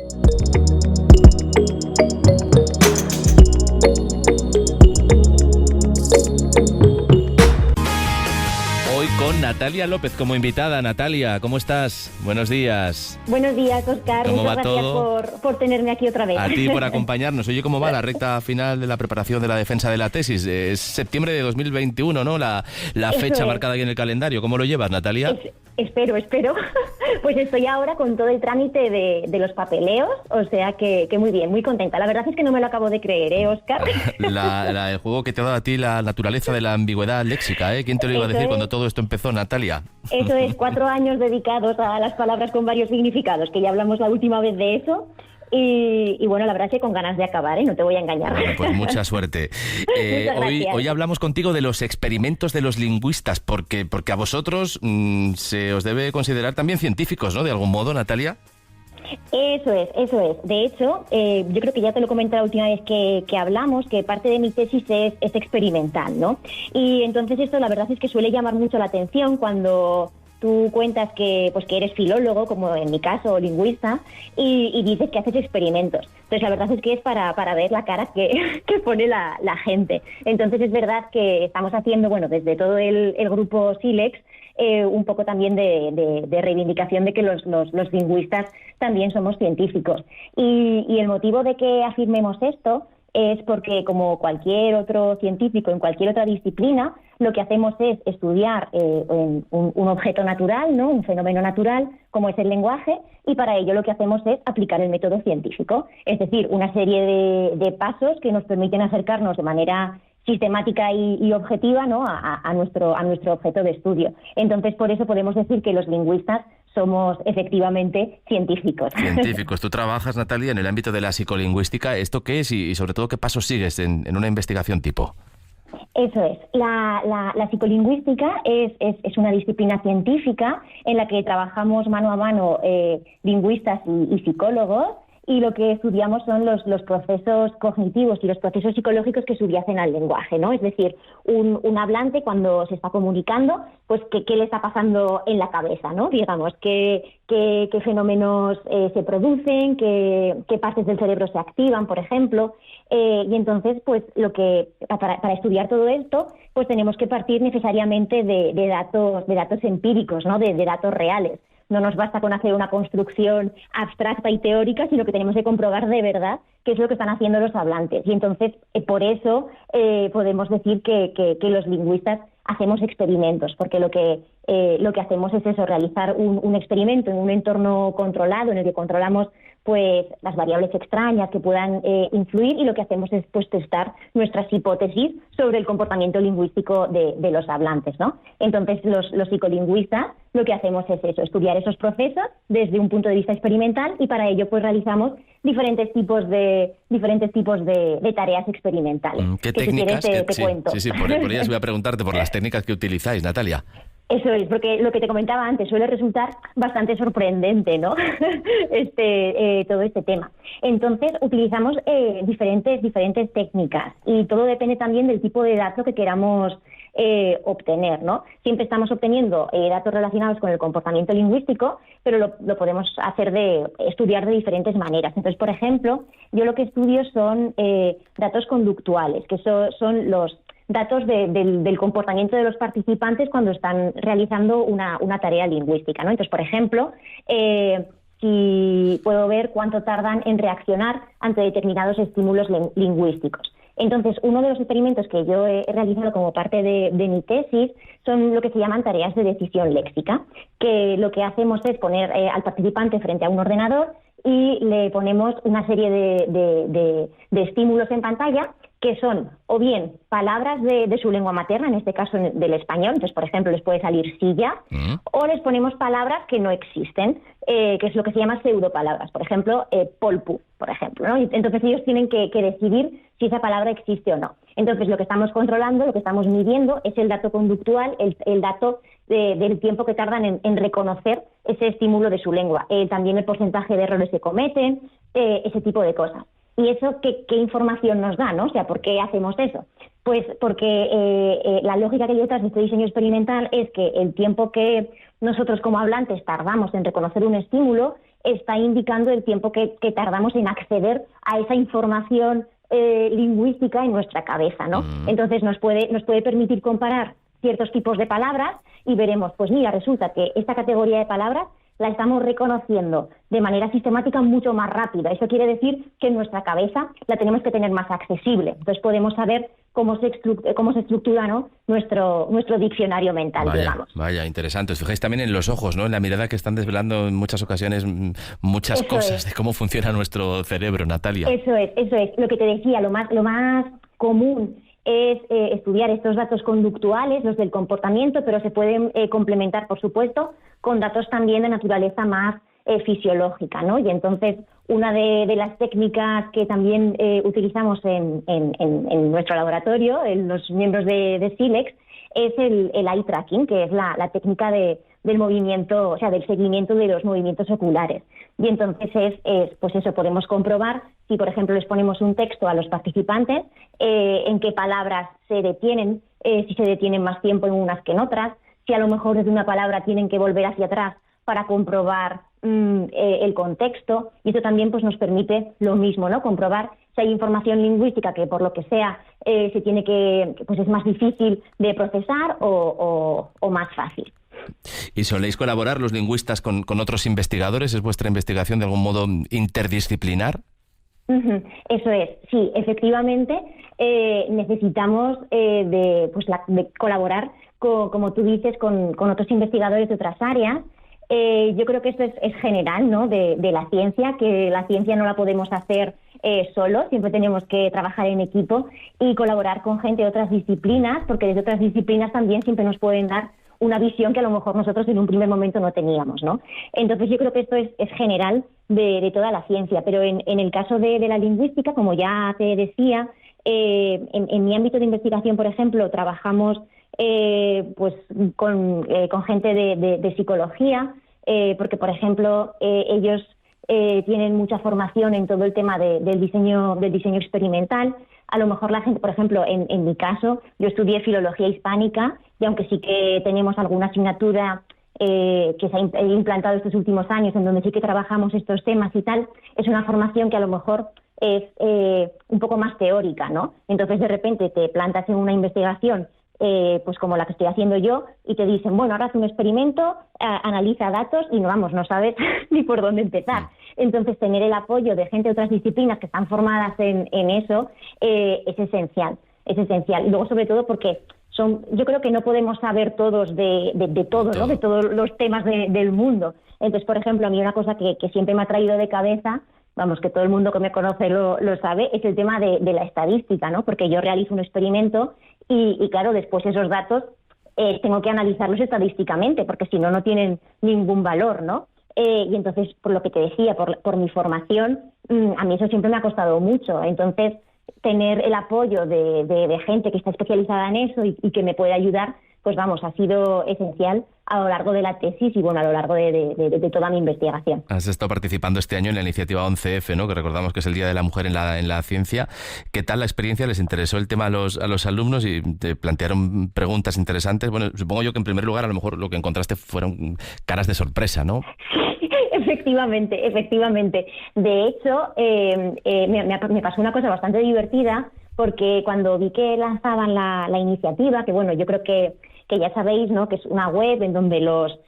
Hoy con Natalia López como invitada. Natalia, ¿cómo estás? Buenos días. Buenos días, Óscar. Muchas gracias por tenerme aquí otra vez. A ti por acompañarnos. Oye, ¿cómo va la recta final de la preparación de la defensa de la tesis? Es septiembre de 2021, ¿no? La fecha marcada aquí en el calendario. ¿Cómo lo llevas, Natalia? Espero. Pues estoy ahora con todo el trámite de los papeleos, o sea que muy bien, muy contenta. La verdad es que no me lo acabo de creer, Óscar. El juego que te ha dado a ti la naturaleza de la ambigüedad léxica, ¿eh? ¿Quién te lo iba a decir cuando todo esto empezó, Natalia? Eso es, 4 años dedicados a las palabras con varios significados, que ya hablamos la última vez de eso. Y bueno, la verdad es que con ganas de acabar, ¿eh? No te voy a engañar. Bueno, pues mucha suerte. Hoy hablamos contigo de los experimentos de los lingüistas, porque a vosotros se os debe considerar también científicos, ¿no? De algún modo, Natalia. Eso es. De hecho, yo creo que ya te lo comenté la última vez que hablamos, que parte de mi tesis es experimental, ¿no? Y entonces esto la verdad es que suele llamar mucho la atención cuando tú cuentas que eres filólogo, como en mi caso, o lingüista, y dices que haces experimentos. Entonces, la verdad es que es para ver la cara que pone la gente. Entonces, es verdad que estamos haciendo, desde todo el grupo SILEX, un poco también de reivindicación de que los lingüistas también somos científicos. Y el motivo de que afirmemos esto es porque, como cualquier otro científico en cualquier otra disciplina, lo que hacemos es estudiar un objeto natural, ¿no? Un fenómeno natural, como es el lenguaje, y para ello lo que hacemos es aplicar el método científico, es decir, una serie de pasos que nos permiten acercarnos de manera sistemática y objetiva, ¿no? a nuestro objeto de estudio. Entonces, por eso podemos decir que los lingüistas somos efectivamente científicos. Científicos. Tú trabajas, Natalia, en el ámbito de la psicolingüística. ¿Esto qué es y sobre todo qué pasos sigues en una investigación tipo? Eso es. La psicolingüística es una disciplina científica en la que trabajamos mano a mano lingüistas y psicólogos, y lo que estudiamos son los procesos cognitivos y los procesos psicológicos que subyacen al lenguaje, ¿no? Es decir, un hablante cuando se está comunicando, pues qué le está pasando en la cabeza, ¿no? Digamos, qué fenómenos se producen, qué partes del cerebro se activan, por ejemplo. Y entonces, pues para estudiar todo esto, pues tenemos que partir necesariamente de datos empíricos, ¿no? De datos reales. No nos basta con hacer una construcción abstracta y teórica, sino que tenemos que comprobar de verdad qué es lo que están haciendo los hablantes. Y entonces, por eso podemos decir que los lingüistas hacemos experimentos, porque lo que hacemos es eso, realizar un experimento en un entorno controlado, en el que controlamos pues las variables extrañas que puedan influir, y lo que hacemos es pues testar nuestras hipótesis sobre el comportamiento lingüístico de los hablantes, ¿no? Entonces los psicolingüistas lo que hacemos es eso, estudiar esos procesos desde un punto de vista experimental, y para ello pues realizamos diferentes tipos de tareas experimentales. ¿Qué técnicas? Si quieres, te cuento. Sí, por ellas voy a preguntarte por las técnicas que utilizáis, Natalia. Eso es, porque lo que te comentaba antes suele resultar bastante sorprendente, ¿no? Todo este tema. Entonces, utilizamos diferentes técnicas, y todo depende también del tipo de dato que queramos obtener, ¿no? Siempre estamos obteniendo datos relacionados con el comportamiento lingüístico, pero lo podemos estudiar de diferentes maneras. Entonces, por ejemplo, yo lo que estudio son datos conductuales, que son los datos del comportamiento de los participantes cuando están realizando una tarea lingüística, ¿no? Entonces, por ejemplo, si puedo ver cuánto tardan en reaccionar ante determinados estímulos lingüísticos. Entonces, uno de los experimentos que yo he realizado como parte de mi tesis son lo que se llaman tareas de decisión léxica, que lo que hacemos es poner al participante frente a un ordenador y le ponemos una serie de estímulos en pantalla, que son o bien palabras de su lengua materna, en este caso del español. Entonces, por ejemplo, les puede salir silla, o les ponemos palabras que no existen, que es lo que se llama pseudopalabras, por ejemplo, polpu, por ejemplo, ¿no? Entonces ellos tienen que decidir si esa palabra existe o no. Entonces, lo que estamos controlando, lo que estamos midiendo es el dato conductual, el dato del tiempo que tardan en reconocer ese estímulo de su lengua. También el porcentaje de errores que cometen, ese tipo de cosas. ¿Y eso qué información nos da, no? O sea, ¿por qué hacemos eso? Pues porque la lógica que hay detrás de este diseño experimental es que el tiempo que nosotros como hablantes tardamos en reconocer un estímulo está indicando el tiempo que tardamos en acceder a esa información lingüística en nuestra cabeza, ¿no? Entonces nos puede permitir comparar ciertos tipos de palabras y veremos, pues mira, resulta que esta categoría de palabras la estamos reconociendo de manera sistemática mucho más rápida. Eso quiere decir que en nuestra cabeza la tenemos que tener más accesible. Entonces podemos saber cómo se estructura, ¿no?, nuestro diccionario mental, digamos. Vaya, interesante. Os fijáis también en los ojos, ¿no?, en la mirada que están desvelando en muchas ocasiones muchas cosas de cómo funciona nuestro cerebro, Natalia. Eso es. Lo que te decía, lo más común es estudiar estos datos conductuales, los del comportamiento, pero se pueden complementar, por supuesto, con datos también de naturaleza más fisiológica, ¿no? Y entonces, una de las técnicas que también utilizamos en nuestro laboratorio, en los miembros de SILEX, es el eye tracking, que es la técnica del movimiento, o sea, del seguimiento de los movimientos oculares. Y entonces pues eso, podemos comprobar si, por ejemplo, les ponemos un texto a los participantes, en qué palabras se detienen, si se detienen más tiempo en unas que en otras, si a lo mejor desde una palabra tienen que volver hacia atrás para comprobar el contexto, y eso también pues nos permite lo mismo, ¿no?, comprobar si hay información lingüística que por lo que sea se tiene pues es más difícil de procesar o más fácil. ¿Y soléis colaborar los lingüistas con otros investigadores? ¿Es vuestra investigación de algún modo interdisciplinar? Eso es, sí, efectivamente necesitamos de colaborar como tú dices, con otros investigadores de otras áreas. Yo creo que esto es general, ¿no?, de la ciencia, que la ciencia no la podemos hacer solo, siempre tenemos que trabajar en equipo y colaborar con gente de otras disciplinas, porque desde otras disciplinas también siempre nos pueden dar una visión que a lo mejor nosotros en un primer momento no teníamos, ¿no? Entonces yo creo que esto es general de toda la ciencia, pero en el caso de la lingüística, como ya te decía, en mi ámbito de investigación, por ejemplo, trabajamos pues con gente de psicología, porque, por ejemplo, ellos tienen mucha formación en todo el tema del diseño experimental. A lo mejor la gente, por ejemplo, en mi caso, yo estudié filología hispánica y aunque sí que tenemos alguna asignatura que se ha implantado estos últimos años en donde sí que trabajamos estos temas y tal, es una formación que a lo mejor es un poco más teórica, ¿no? Entonces, de repente te plantas en una investigación pues como la que estoy haciendo yo, y te dicen, bueno, ahora haz un experimento, analiza datos y no sabes ni por dónde empezar. Entonces, tener el apoyo de gente de otras disciplinas que están formadas en eso es esencial. Y luego, sobre todo, porque yo creo que no podemos saber todos de todo, ¿no?, de todos los temas del mundo. Entonces, por ejemplo, a mí una cosa que siempre me ha traído de cabeza, vamos, que todo el mundo que me conoce lo sabe, es el tema de la estadística, ¿no? Porque yo realizo un experimento y claro, después esos datos tengo que analizarlos estadísticamente, porque si no, no tienen ningún valor, ¿no? Y entonces, por lo que te decía, por mi formación, a mí eso siempre me ha costado mucho. Entonces, tener el apoyo de gente que está especializada en eso y que me puede ayudar, pues vamos, ha sido esencial a lo largo de la tesis y bueno, a lo largo de toda mi investigación. Has estado participando este año en la iniciativa 11F, ¿no?, que recordamos que es el Día de la Mujer en la Ciencia. ¿Qué tal la experiencia? ¿Les interesó el tema a los alumnos y te plantearon preguntas interesantes? Bueno, supongo yo que en primer lugar a lo mejor lo que encontraste fueron caras de sorpresa, ¿no? Efectivamente. De hecho, me pasó una cosa bastante divertida, porque cuando vi que lanzaban la iniciativa, que bueno, yo creo que ya sabéis, ¿no?, que es una web en donde los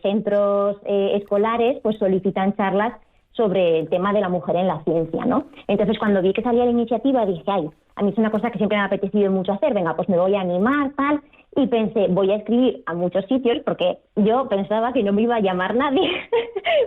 centros escolares pues solicitan charlas sobre el tema de la mujer en la ciencia, ¿no? Entonces, cuando vi que salía la iniciativa, dije, a mí es una cosa que siempre me ha apetecido mucho hacer, venga, pues me voy a animar, tal, y pensé, voy a escribir a muchos sitios, porque yo pensaba que no me iba a llamar nadie,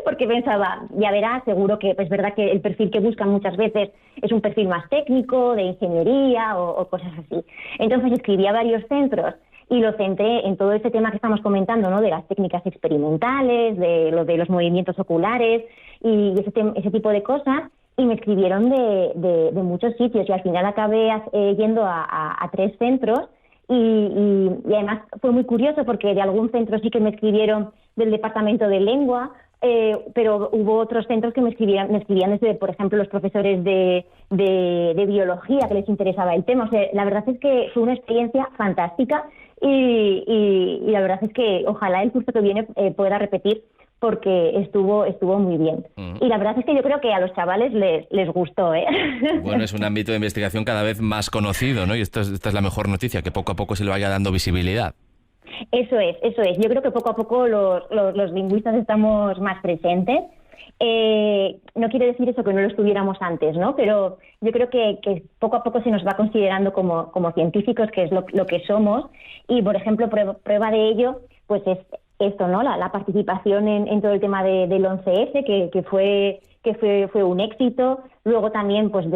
porque pensaba, ya verás, seguro que es verdad que el perfil que buscan muchas veces es un perfil más técnico, de ingeniería o cosas así. Entonces escribí a varios centros y lo centré en todo ese tema que estamos comentando, ¿no?, de las técnicas experimentales, de los movimientos oculares y ese tipo de cosas, y me escribieron de muchos sitios, y al final acabé yendo a 3 centros, y además fue muy curioso porque de algún centro sí que me escribieron del departamento de lengua, pero hubo otros centros que me escribían desde, por ejemplo, los profesores de biología, que les interesaba el tema. O sea, la verdad es que fue una experiencia fantástica y la verdad es que ojalá el curso que viene pueda repetir, porque estuvo muy bien. Y la verdad es que yo creo que a los chavales les gustó, ¿eh? Bueno, es un ámbito de investigación cada vez más conocido, ¿no? Y esta es la mejor noticia, que poco a poco se le vaya dando visibilidad. Eso es. Yo creo que poco a poco los lingüistas estamos más presentes. No quiere decir eso que no lo estuviéramos antes, ¿no? Pero yo creo que poco a poco se nos va considerando como científicos, que es lo que somos. Y, por ejemplo, prueba de ello, pues es esto, ¿no? La participación en todo el tema del 11S, que fue un éxito. Luego también, pues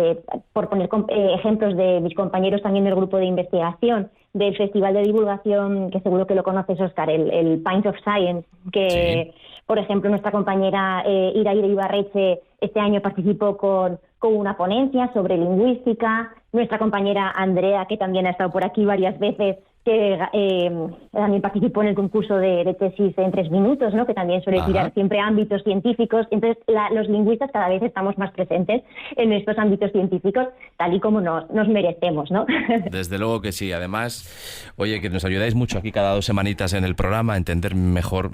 por poner ejemplos de mis compañeros también del grupo de investigación, del Festival de Divulgación, que seguro que lo conoces, Óscar, el Pint of Science, que, sí. Por ejemplo, nuestra compañera Iraire Ibarretxe este año participó con una ponencia sobre lingüística. Nuestra compañera Andrea, que también ha estado por aquí varias veces, que también participó en el concurso de tesis en 3 minutos, ¿no? Que también suele tirar siempre ámbitos científicos. Entonces, los lingüistas cada vez estamos más presentes en estos ámbitos científicos, tal y como nos merecemos, ¿no? Desde luego que sí. Además, oye, que nos ayudáis mucho aquí cada 2 semanitas en el programa a entender mejor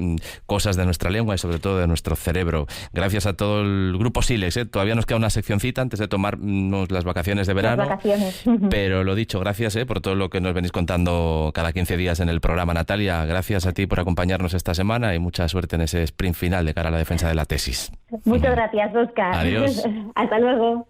cosas de nuestra lengua y sobre todo de nuestro cerebro. Gracias a todo el grupo Silex, ¿eh? Todavía nos queda una seccioncita antes de tomarnos las vacaciones de verano. Las vacaciones. Pero lo dicho, gracias por todo lo que nos venís contando cada 15 días en el programa. Natalia, gracias a ti por acompañarnos esta semana y mucha suerte en ese sprint final de cara a la defensa de la tesis. Muchas gracias, Óscar. Adiós. Hasta luego.